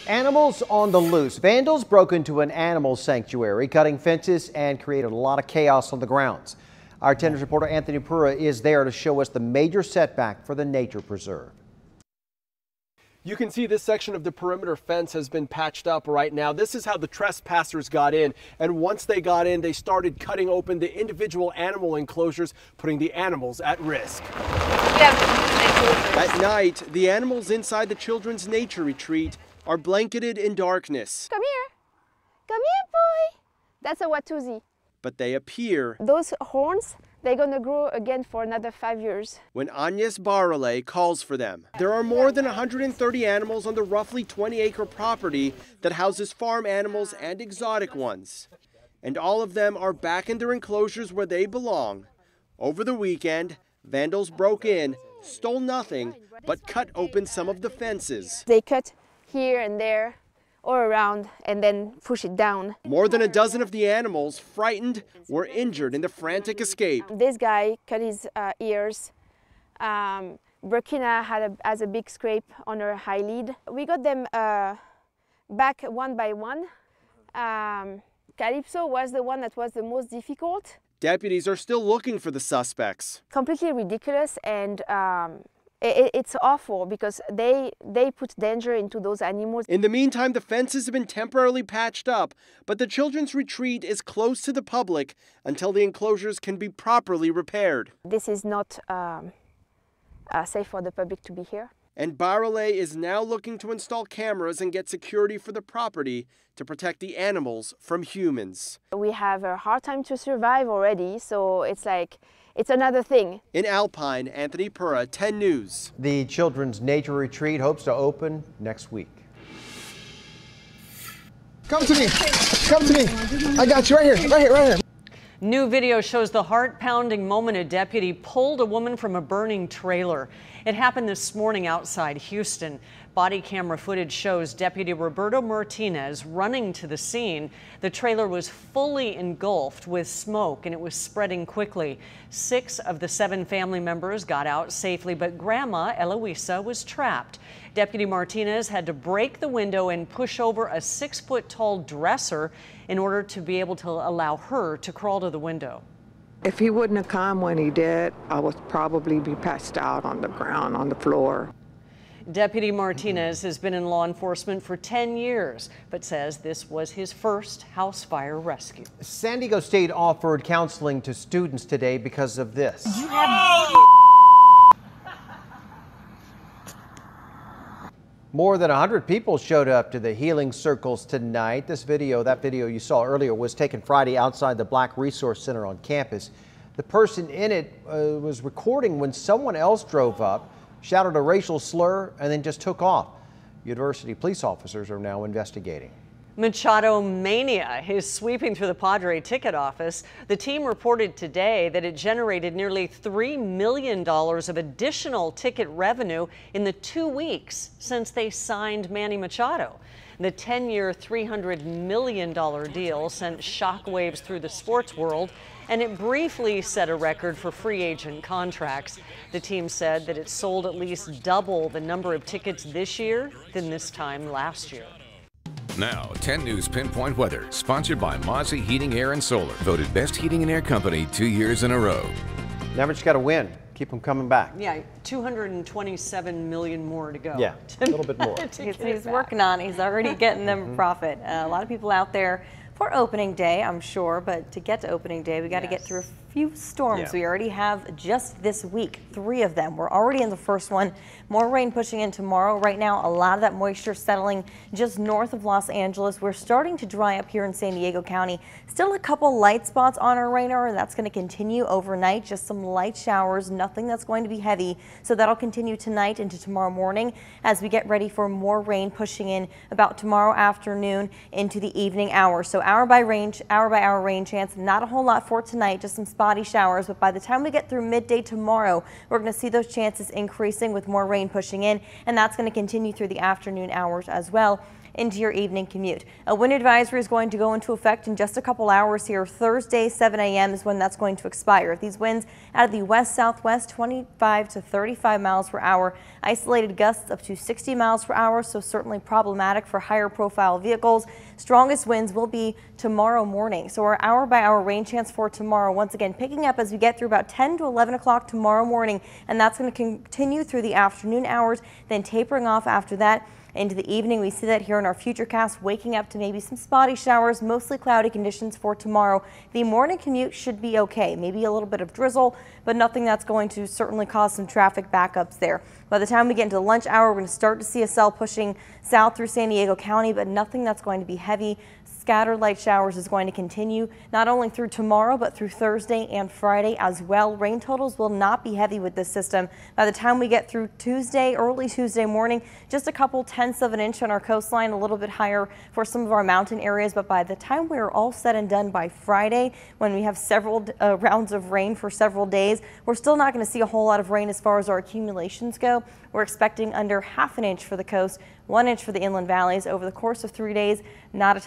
Animals on the loose. Vandals broke into an animal sanctuary, cutting fences and created a lot of chaos on the grounds. Our 10 News reporter Anthony Pura is there to show us the major setback for the nature preserve. You can see this section of the perimeter fence has been patched up right now. This is how the trespassers got in. And once they got in, they started cutting open the individual animal enclosures, putting the animals at risk. At night, the animals inside the children's nature retreat are blanketed in darkness. Come here, boy. That's a Watusi. But they appear. Those horns, they're gonna grow again for another 5 years. When Agnes Barrelay calls for them. There are more than 130 animals on the roughly 20-acre property that houses farm animals and exotic ones. And all of them are back in their enclosures where they belong. Over the weekend, vandals broke in, stole nothing, but cut open some of the fences. They cut here and there, all around, and then push it down. More than a dozen of the animals, frightened, were injured in the frantic escape. This guy cut his ears. Burkina has a big scrape on her eyelid. We got them back one by one. Calypso was the one that was the most difficult. Deputies are still looking for the suspects. Completely ridiculous, and it's awful because they put danger into those animals. In the meantime, the fences have been temporarily patched up, but the children's retreat is closed to the public until the enclosures can be properly repaired. This is not safe for the public to be here. And Barrelay is now looking to install cameras and get security for the property to protect the animals from humans. We have a hard time to survive already, so it's like, it's another thing. In Alpine, Anthony Pura, 10 News. The children's nature retreat hopes to open next week. Come to me. Come to me. I got you right here, right here, right here. New video shows the heart-pounding moment a deputy pulled a woman from a burning trailer. It happened this morning outside Houston. Body camera footage shows Deputy Roberto Martinez running to the scene. The trailer was fully engulfed with smoke and it was spreading quickly. 6 of the 7 family members got out safely, but Grandma Eloisa was trapped. Deputy Martinez had to break the window and push over a 6-foot-tall dresser in order to be able to allow her to crawl to the window. If he wouldn't have come when he did, I would probably be passed out on the ground, on the floor. Deputy Martinez has been in law enforcement for 10 years, but says this was his first house fire rescue. San Diego State offered counseling to students today because of this. More than 100 people showed up to the healing circles tonight. That video you saw earlier was taken Friday outside the Black Resource Center on campus. The person in it was recording when someone else drove up, shouted a racial slur, and then just took off. University police officers are now investigating. Machado mania is sweeping through the Padre ticket office. The team reported today that it generated nearly $3 million of additional ticket revenue in the 2 weeks since they signed Manny Machado. The 10-year, $300 million deal sent shockwaves through the sports world, and it briefly set a record for free agent contracts. The team said that it sold at least double the number of tickets this year than this time last year. Now, 10 News Pinpoint Weather, sponsored by Mozzie Heating, Air and Solar. Voted Best Heating and Air Company 2 years in a row. Never just got to win. Keep them coming back. Yeah, 227 million more to go. Yeah, a little bit more. He's working on it. He's already getting them profit. A lot of people out there for opening day, I'm sure, but to get to opening day, we got to get through a few storms. We already have just this week 3 of them. We're already in the first one. More rain pushing in tomorrow. Right now, a lot of that moisture settling just north of Los Angeles. We're starting to dry up here in San Diego County. Still a couple light spots on our radar, and that's going to continue overnight. Just some light showers, nothing that's going to be heavy. So that'll continue tonight into tomorrow morning as we get ready for more rain pushing in about tomorrow afternoon into the evening hours. So hour by hour rain chance. Not a whole lot for tonight, just some spotty showers. But by the time we get through midday tomorrow, we're going to see those chances increasing with more rain pushing in, and that's going to continue through the afternoon hours as well. into your evening commute. A wind advisory is going to go into effect in just a couple hours here. Thursday, 7 a.m. is when that's going to expire. These winds out of the west-southwest, 25 to 35 miles per hour. Isolated gusts up to 60 miles per hour, so certainly problematic for higher profile vehicles. Strongest winds will be tomorrow morning. So our hour-by-hour rain chance for tomorrow, once again, picking up as we get through about 10 to 11 o'clock tomorrow morning, and that's going to continue through the afternoon hours, then tapering off after that. Into the evening, we see that here in our futurecast, waking up to maybe some spotty showers, mostly cloudy conditions for tomorrow. The morning commute should be okay, maybe a little bit of drizzle, but nothing that's going to certainly cause some traffic backups there. By the time we get into the lunch hour, we're going to start to see a cell pushing south through San Diego County, but nothing that's going to be heavy. Scattered light showers is going to continue not only through tomorrow, but through Thursday and Friday as well. Rain totals will not be heavy with this system. By the time we get through Tuesday, early Tuesday morning, just a couple tenths of an inch on our coastline, a little bit higher for some of our mountain areas. But by the time we're all said and done by Friday, when we have several rounds of rain for several days, we're still not going to see a whole lot of rain as far as our accumulations go. We're expecting under half an inch for the coast, 1 inch for the inland valleys over the course of 3 days. Not a